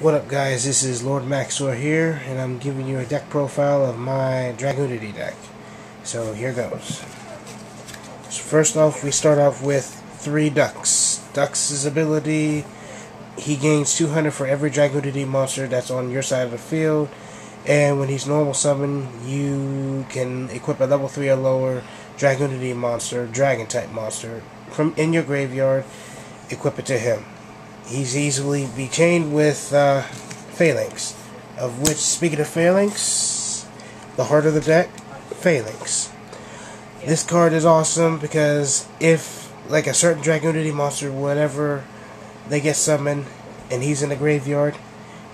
What up guys, this is lordmaxxor here, and I'm giving you a deck profile of my dragunity deck. So here goes. So first off, we start off with 3 ducks. Ducks' ability, he gains 200 for every dragunity monster that's on your side of the field, and when he's normal summon, you can equip a level 3 or lower dragunity monster, dragon type monster, from in your graveyard, equip it to him. He's easily be chained with phalanx, of which, speaking of phalanx, the heart of the deck, phalanx. This card is awesome because if, like, a certain dragunity monster, whenever they get summoned and he's in the graveyard,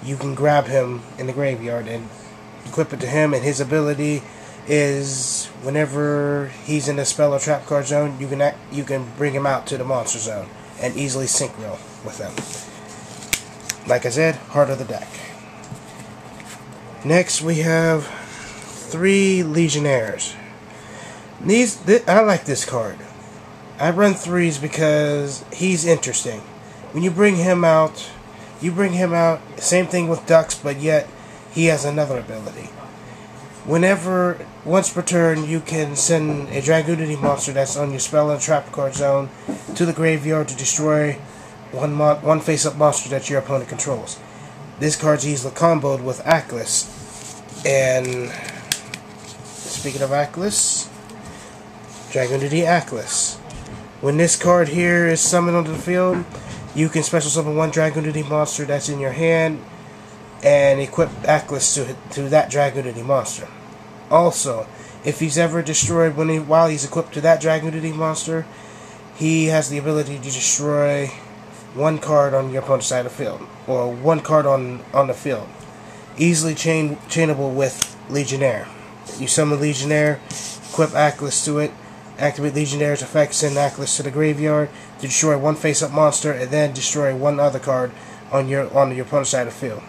you can grab him in the graveyard and equip it to him, and his ability is whenever he's in the spell or trap card zone, you can bring him out to the monster zone and easily synchro with them. Like I said, heart of the deck. Next we have 3 Legionnaires. I like this card. I run 3s because he's interesting. When you bring him out, same thing with ducks, but yet he has another ability. Once per turn, you can send a dragunity monster that's on your spell and trap card zone to the graveyard to destroy one face-up monster that your opponent controls. This card's easily comboed with Atlas. And speaking of Atlas, dragunity Atlas. When this card here is summoned onto the field, you can special summon 1 dragunity monster that's in your hand and equip Atlas to that dragunity monster. Also, if he's ever destroyed while he's equipped to that dragunity monster, he has the ability to destroy 1 card on your opponent's side of the field, or 1 card on the field. Easily chainable with Legionnaire. You summon Legionnaire, equip Atlas to it, activate Legionnaire's effect, send Atlas to the graveyard to destroy 1 face-up monster, and then destroy 1 other card on your opponent's side of the field.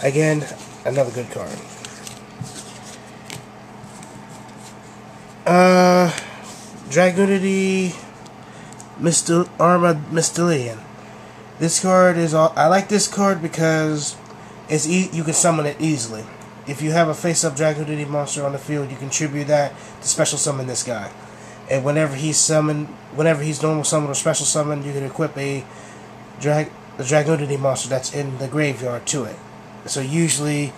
Again, another good card. Dragunity Arma Mystilian. This card is I like this card because you can summon it easily. If you have a face-up dragunity monster on the field, you can tribute that to special summon this guy. And whenever he's normal summon or special summon, you can equip a dragunity monster that's in the graveyard to it. So usually,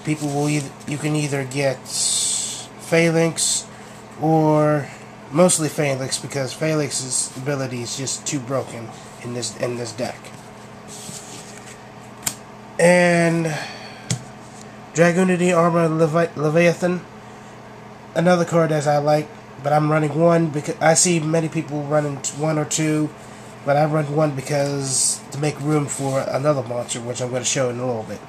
you can either get phalanx or mostly phalanx, because phalanx's ability is just too broken in this deck. And dragunity Arma Leviathan, another card as I like, but I'm running 1 because I see many people running 1 or 2, but I run 1 because to make room for another monster, which I'm going to show in a little bit.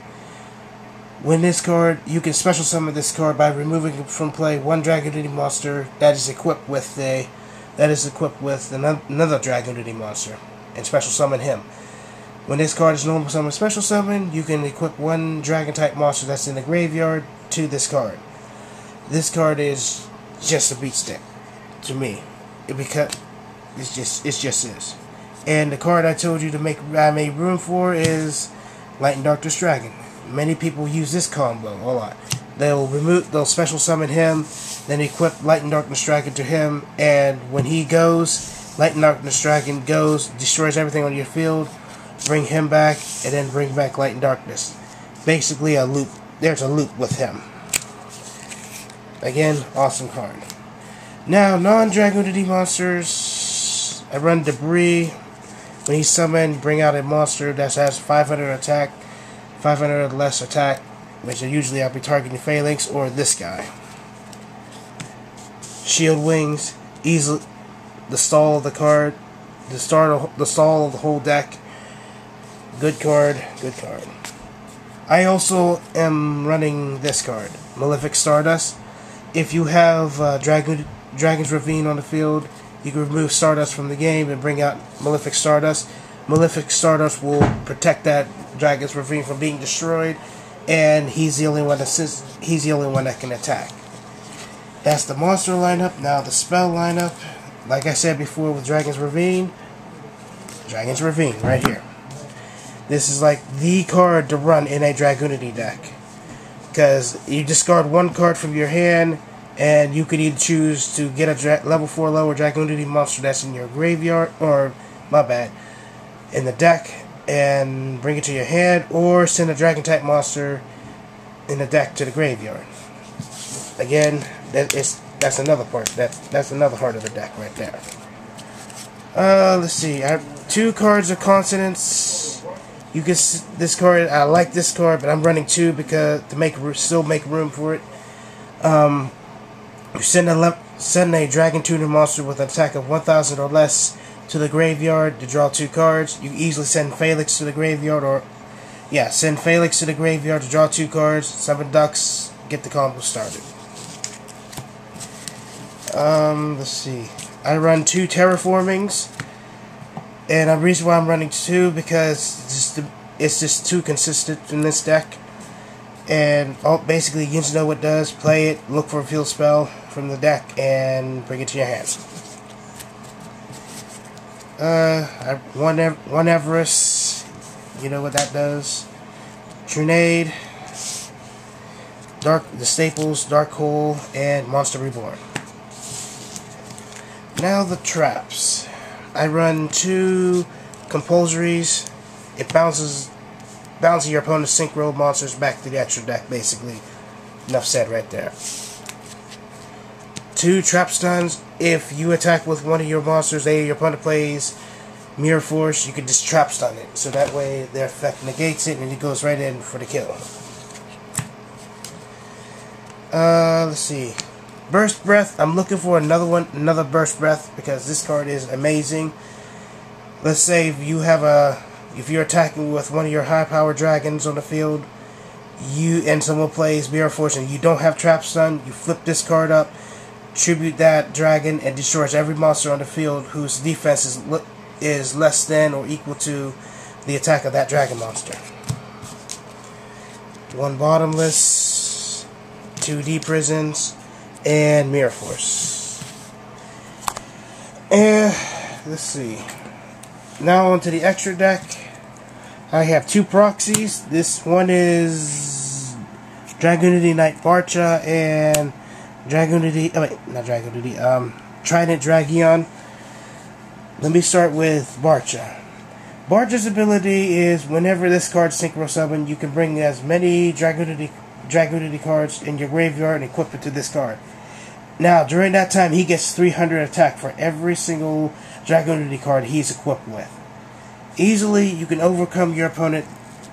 When this card, you can special summon this card by removing from play 1 dragunity monster that is equipped with another dragunity monster, and special summon him. When this card is normal summon, special summon, you can equip 1 dragon type monster that's in the graveyard to this card. This card is just a beat stick to me, because it just is. And the card I told you I made room for is Light and Darkness Dragon. Many people use this combo a lot. They'll special summon him, then equip Light and Darkness Dragon to him, and when he goes, Light and Darkness Dragon goes, destroys everything on your field, bring him back, and then bring back Light and Darkness. Basically a loop. There's a loop with him. Again, awesome card. Now, non-dragunity monsters, I run Debris. When he's summoned, bring out a monster that has 500 attack, 500 less attack, which usually I'll be targeting phalanx or this guy. Shield Wings, easily the stall of the card, the stall of the whole deck. Good card, good card. I also am running this card, Malefic Stardust. If you have Dragon's Ravine on the field, you can remove Stardust from the game and bring out Malefic Stardust. Malefic Stardust will protect that Dragon's Ravine from being destroyed, and he's the only one that can attack. That's the monster lineup. Now the spell lineup. Like I said before with Dragon's Ravine right here. This is like the card to run in a Dragunity deck, because you discard one card from your hand, and you could either choose to get a level 4 lower Dragunity monster that's in your graveyard, or, my bad, in the deck, and bring it to your hand, or send a Dragon type monster in the deck to the graveyard. Again, that's another part. That's another heart of the deck right there. Let's see. I have 2 cards of consonants. You can this card. I like this card, but I'm running 2 because to still make room for it. You send a Dragon Tuner monster with an attack of 1,000 or less to the graveyard to draw 2 cards. You easily send Felix to the graveyard, or send Felix to the graveyard to draw 2 cards. Summon ducks. Get the combo started. Let's see. I run 2 terraformings, and the reason why I'm running 2 because it's just too consistent in this deck. And basically, you just know what it does. Play it, look for a field spell from the deck, and bring it to your hands. One Everest. You know what that does. Trinade, the staples, Dark Hole, and Monster Reborn. Now the traps. I run 2 compulsories. It bounces your opponent's synchro monsters back to the extra deck, basically. Enough said right there. 2 trap stuns. If you attack with one of your monsters, your opponent plays Mirror Force, you can just trap stun it. So that way their effect negates it and it goes right in for the kill. Let's see. Burst Breath. I'm looking for another Burst Breath, because this card is amazing. Let's say if you're attacking with one of your high-powered dragons on the field, and someone plays Mirror Force and you don't have Trap Stun, you flip this card up, tribute that dragon, and destroys every monster on the field whose defense is less than or equal to the attack of that dragon monster. 1 Bottomless, 2 Deep Prisons, and Mirror Force. And let's see. Now onto the extra deck. I have 2 proxies. This one is Dragunity Knight Barcha and Trident Dragion. Let me start with Barcha. Barcha's ability is whenever this card synchro summon, you can bring as many Dragunity cards in your graveyard and equip it to this card. Now, during that time, he gets 300 attack for every single Dragunity card he's equipped with. Easily, you can overcome your opponent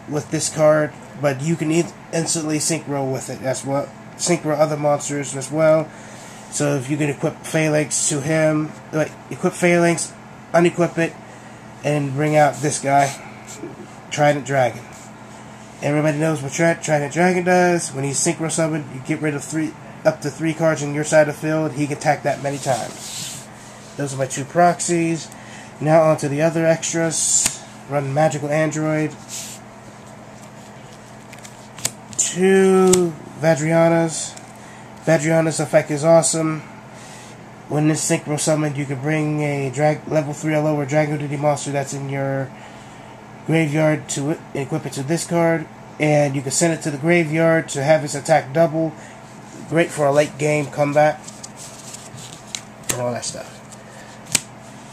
with this card, but you can instantly synchro with it as well. Synchro other monsters as well. So if you can equip Phalanx to him, equip Phalanx, unequip it, and bring out this guy, Trident Dragon. Everybody knows what Trident Dragon does. When he's synchro summoned, you get rid of up to 3 cards on your side of the field. He can attack that many times. Those are my 2 proxies. Now on to the other extras. Run Magical Android. 2 Vadrianas. Vadriana's effect is awesome. When this synchro summoned, you can bring a level 3 or lower Dragunity monster that's in your graveyard to it, equip it to this card, and you can send it to the graveyard to have its attack double. Great for a late game comeback and all that stuff.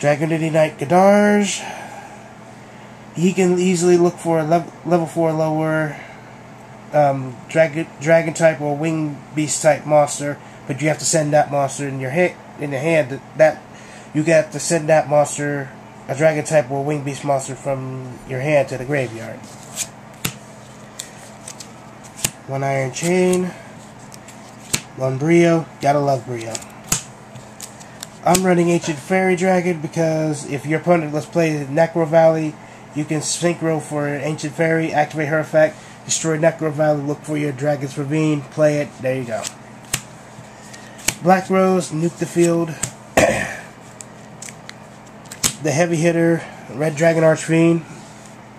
Dragunity Knight Gadarge. He can easily look for a level 4 lower dragon type or wing beast type monster, but you have to send that monster in your hand. That you have to send that monster, a dragon type or wing beast monster, from your hand to the graveyard. 1 Iron Chain, 1 Brio. Gotta love Brio. I'm running Ancient Fairy Dragon because if your opponent let's play Necro Valley, you can synchro for Ancient Fairy, activate her effect, destroy Necro Valley, look for your Dragon's Ravine, play it, there you go. Black Rose, nuke the field. The heavy hitter, Red Dragon Archfiend.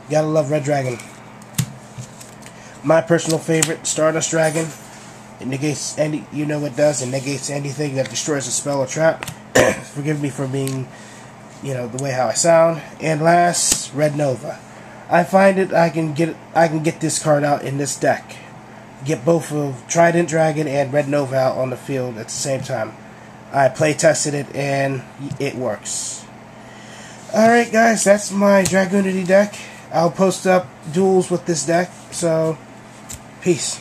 Gotta love Red Dragon. My personal favorite, Stardust Dragon. It negates you know what it does, it negates anything that destroys a spell or trap. Forgive me for being, the way how I sound. And last, Red Nova. I find it I can get this card out in this deck. Get both of Trident Dragon and Red Nova out on the field at the same time. I play tested it and it works. Alright guys, that's my Dragunity deck. I'll post up duels with this deck, so peace.